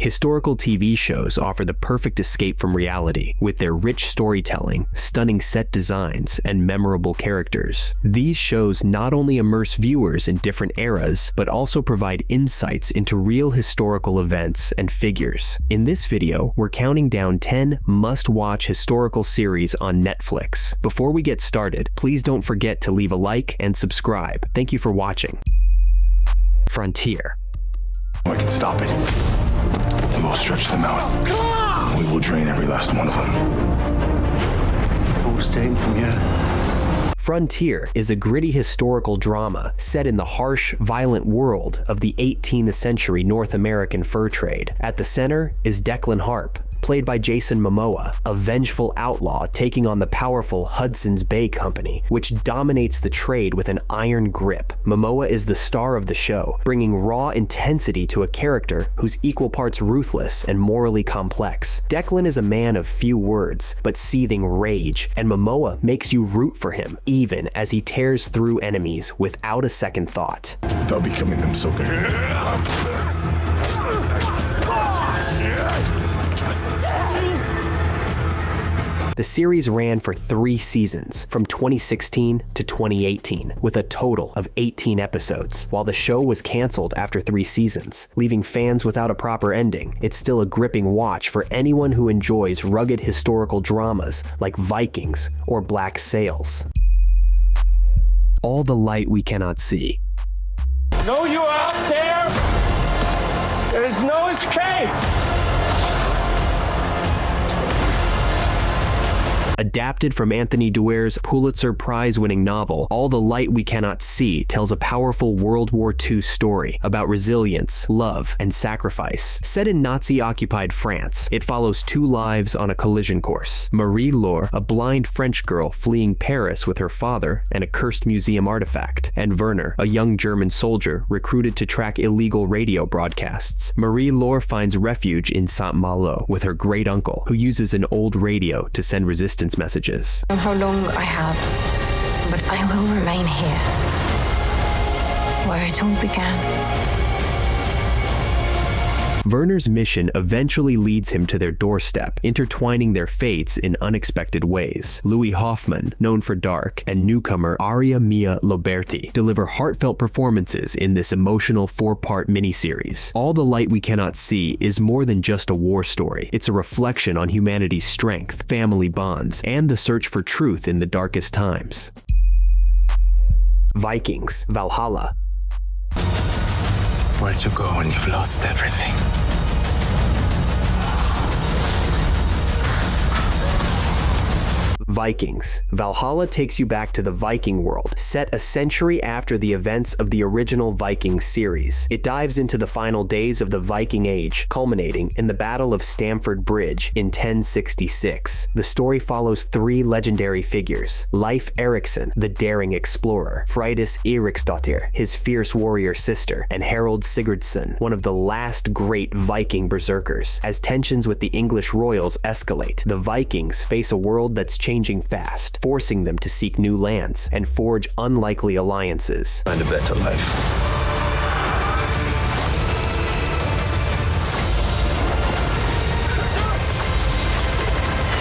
Historical TV shows offer the perfect escape from reality, with their rich storytelling, stunning set designs, and memorable characters. These shows not only immerse viewers in different eras, but also provide insights into real historical events and figures. In this video, we're counting down 10 must-watch historical series on Netflix. Before we get started, please don't forget to leave a like and subscribe. Thank you for watching. Frontier. I can stop it. We will stretch them out. Come on! We will drain every last one of them. What was taken from you? Frontier is a gritty historical drama set in the harsh, violent world of the 18th century North American fur trade. At the center is Declan Harp, played by Jason Momoa, a vengeful outlaw taking on the powerful Hudson's Bay Company, which dominates the trade with an iron grip. Momoa is the star of the show, bringing raw intensity to a character who's equal parts ruthless and morally complex. Declan is a man of few words, but seething rage, and Momoa makes you root for him, even as he tears through enemies without a second thought. They'll be killing them so good. The series ran for 3 seasons, from 2016 to 2018, with a total of 18 episodes. While the show was canceled after 3 seasons, leaving fans without a proper ending, it's still a gripping watch for anyone who enjoys rugged historical dramas like Vikings or Black Sails. All the light we cannot see. Know you out there? There is no escape! Adapted from Anthony Douaire's Pulitzer Prize-winning novel, All the Light We Cannot See tells a powerful World War II story about resilience, love, and sacrifice. Set in Nazi-occupied France, it follows 2 lives on a collision course. Marie-Laure, a blind French girl fleeing Paris with her father and a cursed museum artifact, and Werner, a young German soldier recruited to track illegal radio broadcasts. Marie-Laure finds refuge in Saint-Malo with her great-uncle, who uses an old radio to send resistance messages. I don't know how long I have, but I will remain here, where it all began. Werner's mission eventually leads him to their doorstep, intertwining their fates in unexpected ways. Louis Hoffman, known for Dark, and newcomer Aria Mia Loberti deliver heartfelt performances in this emotional 4-part miniseries. All the Light We Cannot See is more than just a war story. It's a reflection on humanity's strength, family bonds, and the search for truth in the darkest times. Vikings: Valhalla. Where'd you go when you've lost everything? Vikings: Valhalla takes you back to the Viking world, set a century after the events of the original Vikings series. It dives into the final days of the Viking Age, culminating in the Battle of Stamford Bridge in 1066. The story follows 3 legendary figures: Leif Erikson, the daring explorer; Freydis Eriksdottir, his fierce warrior sister; and Harold Sigurdsson, one of the last great Viking berserkers. As tensions with the English royals escalate, the Vikings face a world that's changing fast, forcing them to seek new lands and forge unlikely alliances. Find a better life.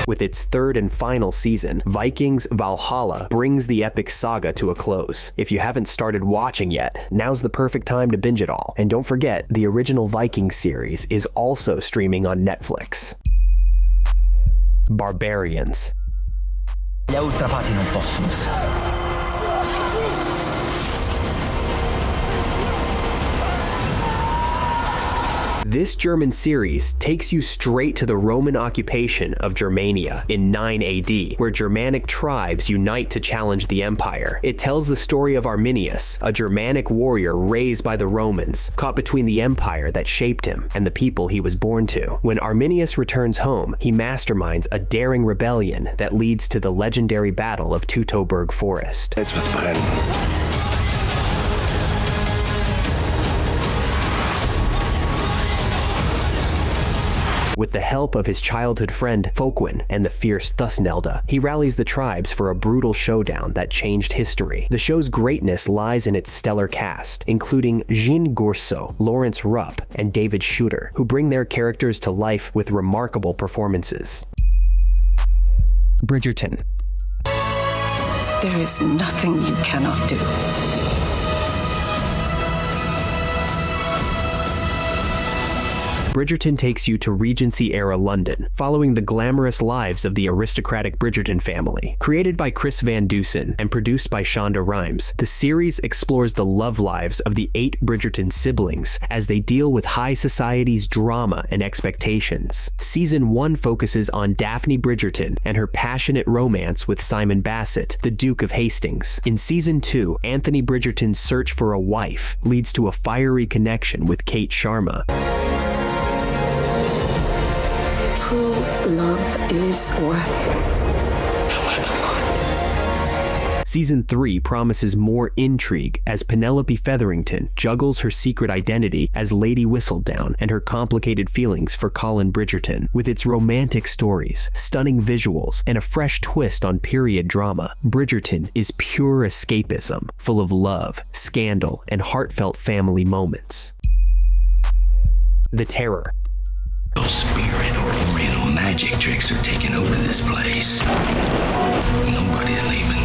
With its 3rd and final season, Vikings: Valhalla brings the epic saga to a close. If you haven't started watching yet, now's the perfect time to binge it all. And don't forget, the original Vikings series is also streaming on Netflix. Barbarians. Gli ultrapati non possono stare. This German series takes you straight to the Roman occupation of Germania in 9 AD, where Germanic tribes unite to challenge the empire. It tells the story of Arminius, a Germanic warrior raised by the Romans, caught between the empire that shaped him and the people he was born to. When Arminius returns home, he masterminds a daring rebellion that leads to the legendary Battle of Teutoburg Forest. It's with brennen. With the help of his childhood friend Folkwin and the fierce Thusnelda, he rallies the tribes for a brutal showdown that changed history. The show's greatness lies in its stellar cast, including Jean Gourceau, Lawrence Rupp, and David Shooter, who bring their characters to life with remarkable performances. Bridgerton. There is nothing you cannot do. Bridgerton takes you to Regency-era London, following the glamorous lives of the aristocratic Bridgerton family. Created by Chris Van Dusen and produced by Shonda Rhimes, the series explores the love lives of the 8 Bridgerton siblings as they deal with high society's drama and expectations. Season 1 focuses on Daphne Bridgerton and her passionate romance with Simon Bassett, the Duke of Hastings. In Season 2, Anthony Bridgerton's search for a wife leads to a fiery connection with Kate Sharma. True love is worth it. Season 3 promises more intrigue as Penelope Featherington juggles her secret identity as Lady Whistledown and her complicated feelings for Colin Bridgerton. With its romantic stories, stunning visuals, and a fresh twist on period drama, Bridgerton is pure escapism, full of love, scandal, and heartfelt family moments. The Terror. Spirit or real magic tricks are taking over this place. Nobody's leaving.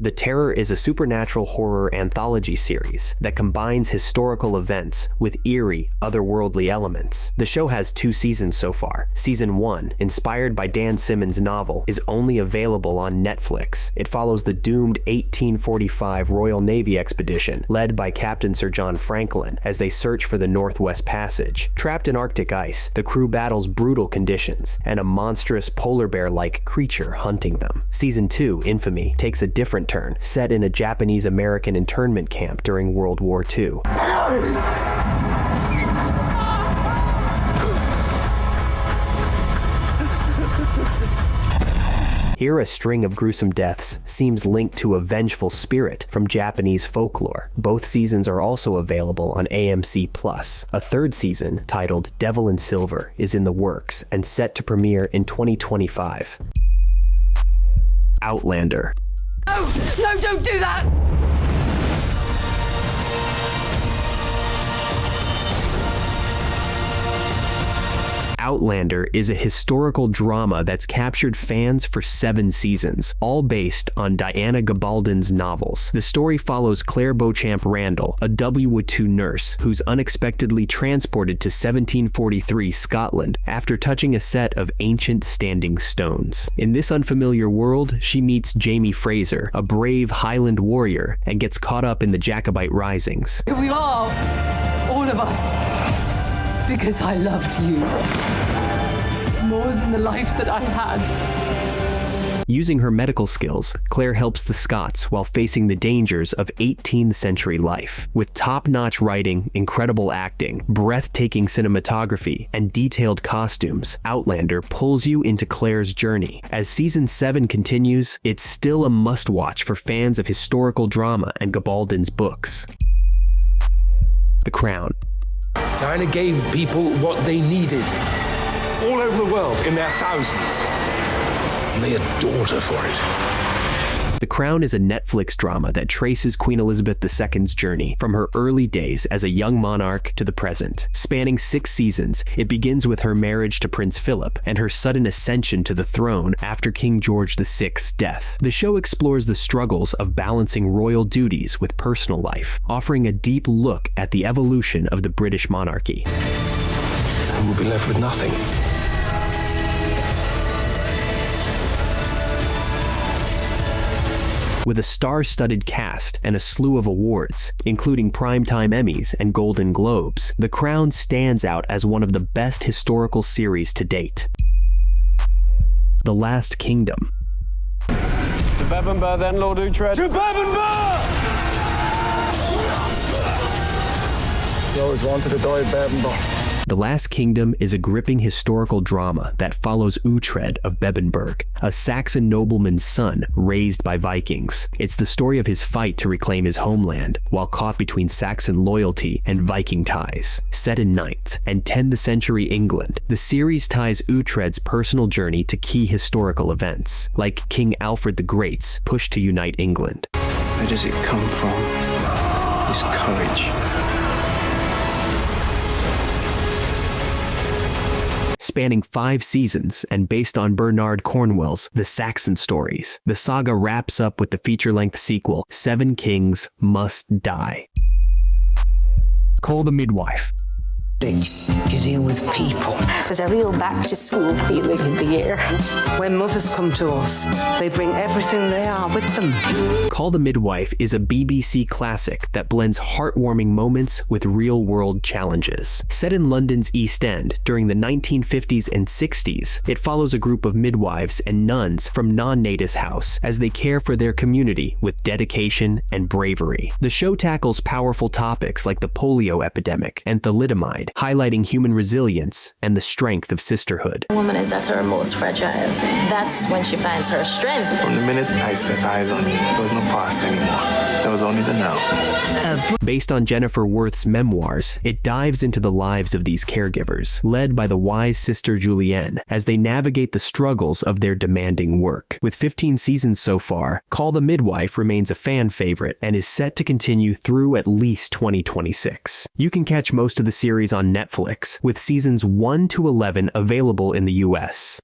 The Terror is a supernatural horror anthology series that combines historical events with eerie, otherworldly elements. The show has 2 seasons so far. Season 1, inspired by Dan Simmons' novel, is only available on Netflix. It follows the doomed 1845 Royal Navy expedition led by Captain Sir John Franklin as they search for the Northwest Passage. Trapped in Arctic ice, the crew battles brutal conditions and a monstrous polar bear-like creature hunting them. Season 2, Infamy, takes a different turn, set in a Japanese-American internment camp during World War II. Here, a string of gruesome deaths seems linked to a vengeful spirit from Japanese folklore. Both seasons are also available on AMC+. A 3rd season, titled Devil in Silver, is in the works and set to premiere in 2025. Outlander. No, don't do that! Outlander is a historical drama that's captured fans for 7 seasons, all based on Diana Gabaldon's novels. The story follows Claire Beauchamp Randall, a W2 nurse who's unexpectedly transported to 1743 Scotland after touching a set of ancient standing stones. In this unfamiliar world, she meets Jamie Fraser, a brave Highland warrior, and gets caught up in the Jacobite risings. Here we are, all of us, because I loved you more than the life that I had. Using her medical skills, Claire helps the Scots while facing the dangers of 18th century life. With top-notch writing, incredible acting, breathtaking cinematography, and detailed costumes, Outlander pulls you into Claire's journey. As Season 7 continues, it's still a must-watch for fans of historical drama and Gabaldon's books. The Crown. Diana gave people what they needed. All over the world, in their thousands. They adored her for it. The Crown is a Netflix drama that traces Queen Elizabeth II's journey from her early days as a young monarch to the present. Spanning 6 seasons, it begins with her marriage to Prince Philip and her sudden ascension to the throne after King George VI's death. The show explores the struggles of balancing royal duties with personal life, offering a deep look at the evolution of the British monarchy. And we'll be left with nothing. With a star-studded cast and a slew of awards, including Primetime Emmys and Golden Globes, The Crown stands out as one of the best historical series to date. The Last Kingdom. To Bebbanburg then, Lord Uhtred. To Bebbanburg! You always wanted to die at Bebbanburg. The Last Kingdom is a gripping historical drama that follows Uhtred of Bebbanburg, a Saxon nobleman's son raised by Vikings. It's the story of his fight to reclaim his homeland while caught between Saxon loyalty and Viking ties. Set in 9th and 10th century England, the series ties Uhtred's personal journey to key historical events, like King Alfred the Great's push to unite England. Where does it come from? This courage. Spanning 5 seasons and based on Bernard Cornwell's The Saxon Stories, the saga wraps up with the feature-length sequel, 7 Kings Must Die. Call the Midwife. You deal with people. There's a real back-to-school feeling in the air. When mothers come to us, they bring everything they are with them. Call the Midwife is a BBC classic that blends heartwarming moments with real-world challenges. Set in London's East End during the 1950s and 60s, it follows a group of midwives and nuns from non-Natus House as they care for their community with dedication and bravery. The show tackles powerful topics like the polio epidemic and thalidomide, highlighting human resilience and the strength of sisterhood. A woman is at her most fragile. That's when she finds her strength. From the minute I set eyes on you, there was no past anymore. There was only the now. Based on Jennifer Worth's memoirs, it dives into the lives of these caregivers, led by the wise sister Julienne, as they navigate the struggles of their demanding work. With 15 seasons so far, Call the Midwife remains a fan favorite and is set to continue through at least 2026. You can catch most of the series on Netflix, with seasons 1 to 11 available in the US.